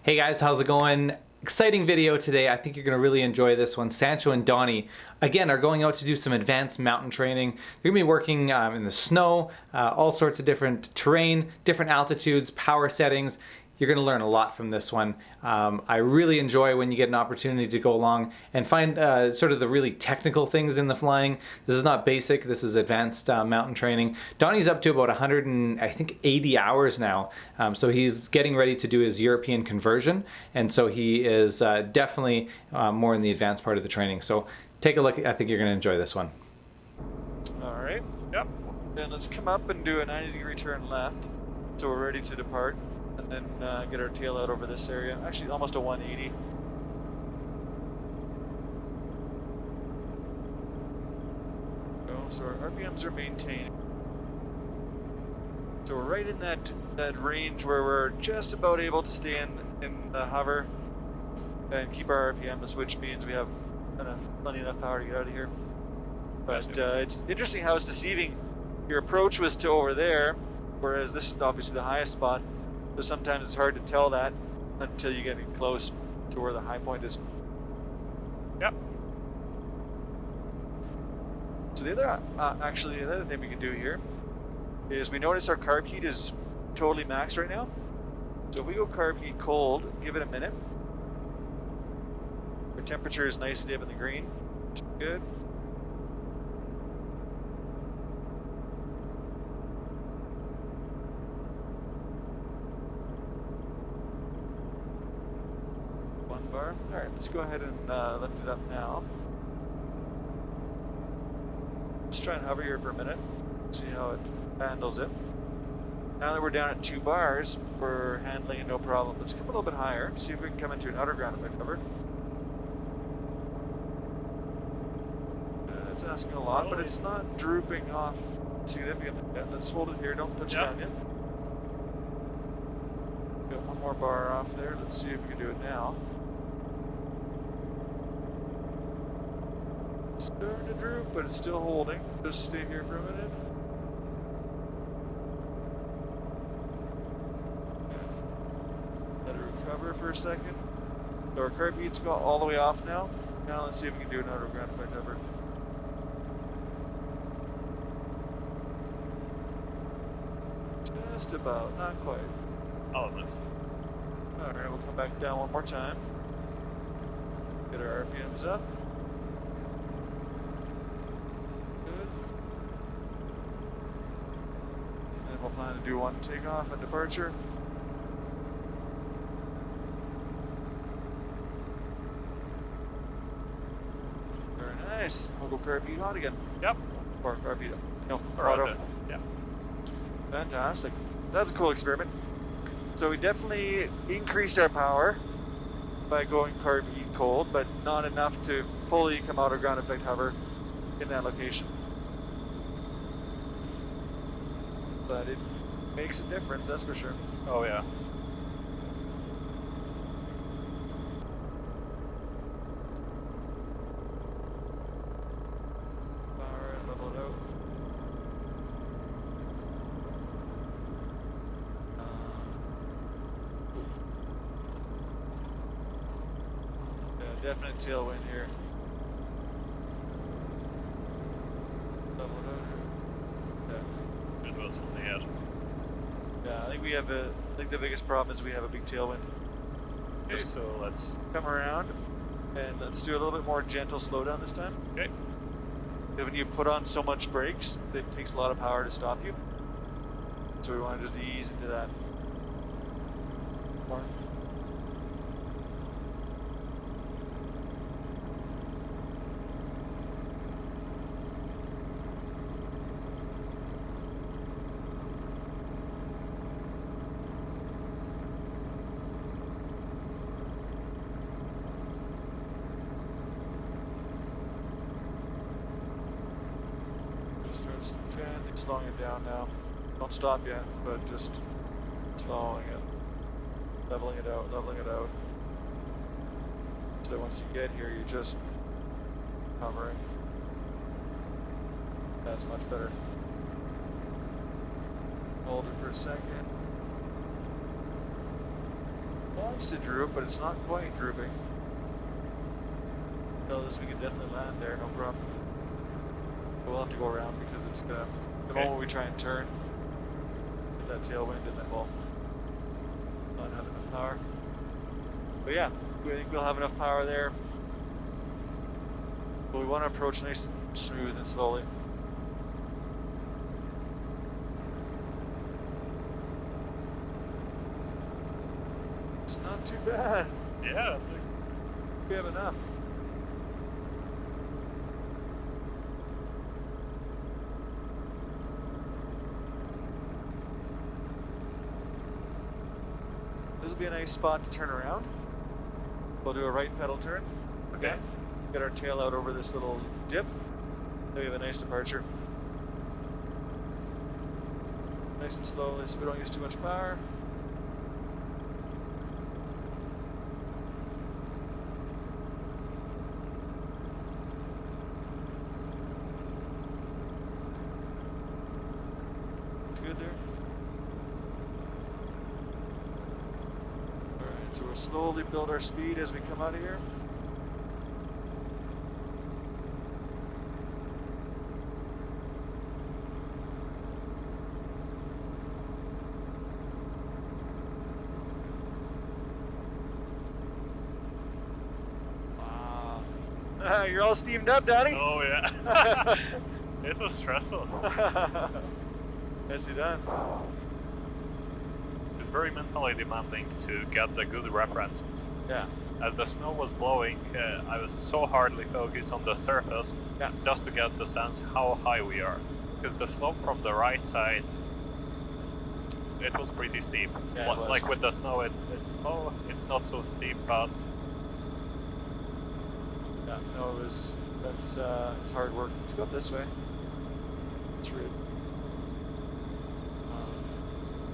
Hey guys, how's it going? Exciting video today. I think you're going to really enjoy this one. Sancho and Donny, again, are going out to do some advanced mountain training. They're going to be working in the snow, all sorts of different terrain, different altitudes, power settings. You're going to learn a lot from this one. I really enjoy when you get an opportunity to go along and find sort of the really technical things in the flying. This is not basic, this is advanced mountain training. Donny's up to about 180 hours now, so he's getting ready to do his European conversion, and so he is definitely more in the advanced part of the training. So take a look, I think you're going to enjoy this one. All right, yep. Then let's come up and do a 90-degree turn left, so we're ready to depart. And then get our tail out over this area. Actually, almost a 180. So our RPMs are maintained. So we're right in that range where we're just about able to stay in the hover and keep our RPMs, which means we have plenty enough power to get out of here. But it's interesting how it's deceiving. Your approach was to over there, whereas this is obviously the highest spot. So sometimes it's hard to tell that until you get close to where the high point is. Yep. So the other thing we can do here is we notice our carb heat is totally maxed right now. So if we go carb heat cold, give it a minute. Our temperature is nicely up in the green, which is good. Bar. All right, let's go ahead and lift it up now. Let's try and hover here for a minute, see how it handles it. Now that we're down at 2 bars, we're handling it no problem. Let's come a little bit higher, see if we can come into an outer ground effect cover. It's asking a lot, but it's not drooping off significantly yet. Let's hold it here, don't touch down yet. Got one more bar off there, let's see if we can do it now. Starting to droop, but it's still holding. Just stay here for a minute. Let it recover for a second. So our carb heat's got all the way off now. Now let's see if we can do another ground effect hover. Just about, not quite. Almost. Alright, we'll come back down one more time. Get our RPMs up. We'll plan to do one takeoff and departure. Very nice. We'll go carb heat hot again. Yep. Or carb heat, no, auto. Yeah. Fantastic. That's a cool experiment. So we definitely increased our power by going carb heat cold, but not enough to fully come out of ground effect hover in that location. But it makes a difference, that's for sure. Oh yeah. Alright, level it out. Yeah, definite tailwind here. Level it out. It was something yet. Yeah, I think the biggest problem is we have a big tailwind. Okay, Just so let's come around and let's do a little bit more gentle slowdown this time. Okay. When you put on so much brakes, it takes a lot of power to stop you. So we want to just ease into that more. Slowing it down now. Don't stop yet, but just slowing it. Leveling it out, leveling it out. So that once you get here, you're just hovering. That's much better. Hold it for a second. Wants to droop, but it's not quite drooping. So this we can definitely land there, no problem. We'll have to go around because it's the moment we try and turn, get that tailwind, and then we'll not have enough power. But yeah, I think we'll have enough power there. But we want to approach nice and smooth and slowly. It's not too bad. Yeah. We have enough. This will be a nice spot to turn around. We'll do a right pedal turn. Okay. Get our tail out over this little dip. Then we have a nice departure. Nice and slowly so we don't use too much power. Good there. Alright, so we'll slowly build our speed as we come out of here. Wow. You're all steamed up, Donny. Oh yeah. It was stressful. Yes, you done. It's very mentally demanding to get a good reference. Yeah. As the snow was blowing, I was so hardly focused on the surface, just to get the sense how high we are. Because the slope from the right side, it was pretty steep. Yeah, it was. Like with the snow, it's not so steep, but Yeah, no, it's hard work. Let's go up this way. It's rude.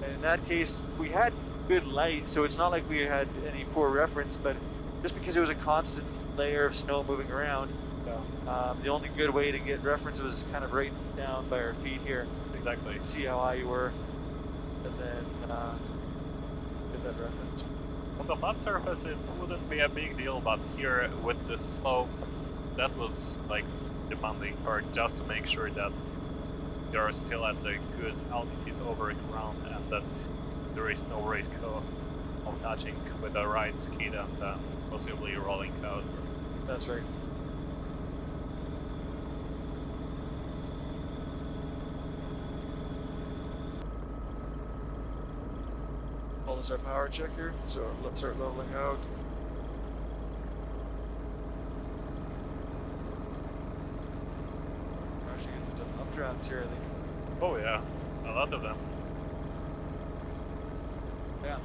And in that case, we had good light, so it's not like we had any poor reference, but just because it was a constant layer of snow moving around, the only good way to get reference was kind of right down by our feet here. exactly. See how high you were, and then get that reference. On the flat surface, it wouldn't be a big deal, but here with the slope, that was like demanding part, just to make sure that they are still at a good altitude over the ground and that there is no risk of touching with the right skid and possibly rolling out. That's right. All this our power checker, so let's start leveling out. We're actually getting some updrafts here, I think. Oh yeah, a lot of them. Yeah,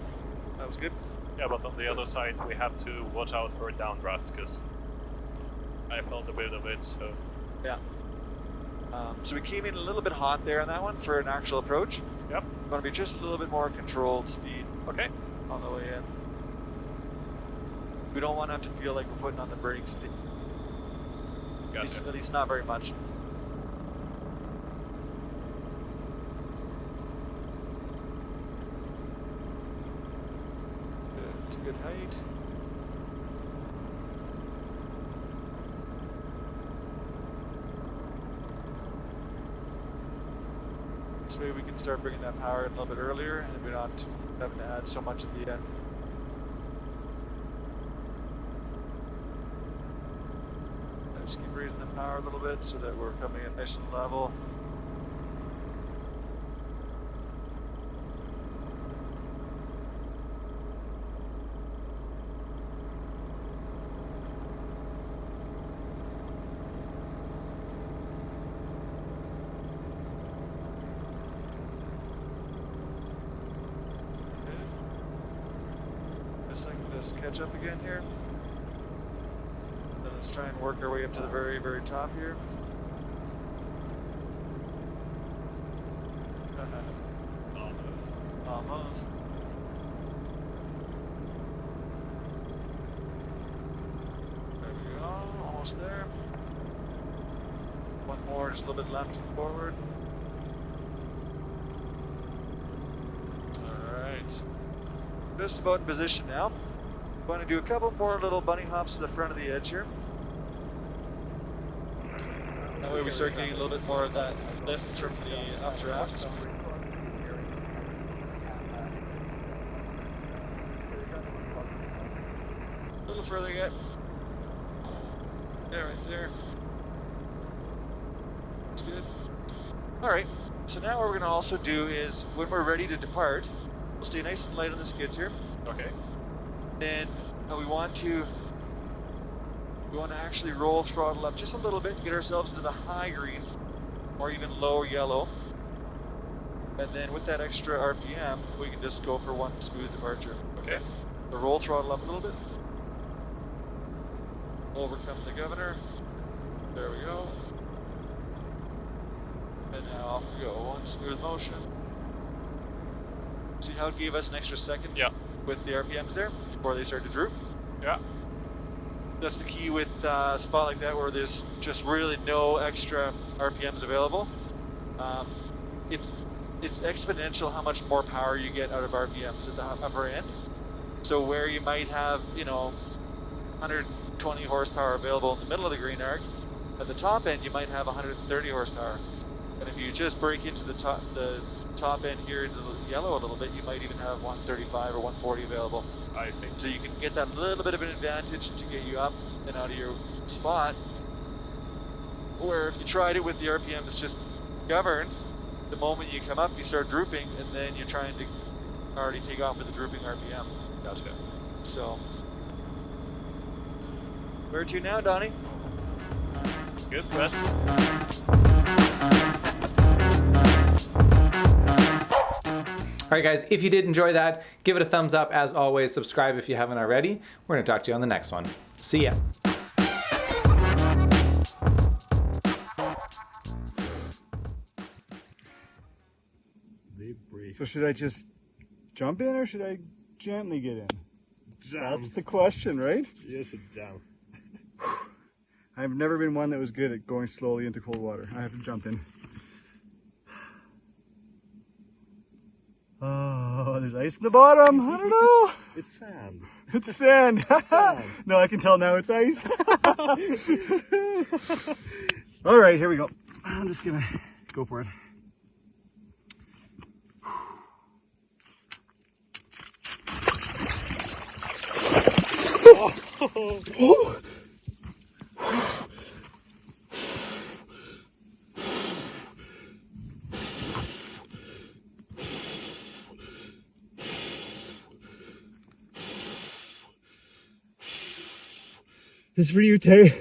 that was good. Yeah, but on the other side we have to watch out for downdrafts because I felt a bit of it, so... Yeah. So we came in a little bit hot there on that one for an actual approach. Yep. We want to be just a little bit more controlled speed Okay. on the way in. We don't want to have to feel like we're putting on the brakes. Gotcha. At least not very much. Good. It's a good height. This way we can start bringing that power in a little bit earlier and we're not having to add so much at the end. Just keep raising the power a little bit so that we're coming in nice and level. Just catch up again here. Then let's try and work our way up to the very, very top here. Almost. Almost. There we go, almost there. One more, just a little bit left and forward. Alright. Just about in position now. Going to do a couple more little bunny hops to the front of the edge here. That way we start getting a little bit more of that lift from the updraft. A little further yet. Yeah, right there. That's good. Alright, so now what we're going to also do is, when we're ready to depart, we'll stay nice and light on the skids here. Okay. Then we want to actually roll throttle up just a little bit, get ourselves into the high green or even low yellow. And then with that extra RPM, we can just go for one smooth departure. Okay. So roll throttle up a little bit. Overcome the governor. There we go. And now off we go. One smooth motion. See how it gave us an extra second? Yeah. With the RPMs there before they start to droop? Yeah. That's the key with a spot like that where there's just really no extra RPMs available. It's exponential how much more power you get out of RPMs at the upper end. So where you might have, 120 horsepower available in the middle of the green arc, at the top end you might have 130 horsepower. And if you just break into the top end here into the yellow a little bit, you might even have 135 or 140 available. I see. So you can get that little bit of an advantage to get you up and out of your spot. Where if you tried it with the RPMs just governed, the moment you come up you start drooping and then you're trying to already take off with the drooping RPM. Gotcha. So, where to now, Donnie? Good question. All right, guys, if you did enjoy that, give it a thumbs up. As always, subscribe if you haven't already. We're going to talk to you on the next one. See ya. So should I just jump in or should I gently get in? Jump. That's the question, right? You should jump. I've never been one that was good at going slowly into cold water. I have to jump in. Oh, there's ice in the bottom. I don't know. It's sand. It's sand. Sand. No, I can tell now it's ice. All right, here we go. I'm just gonna go for it. Oh. This is for you, Terry.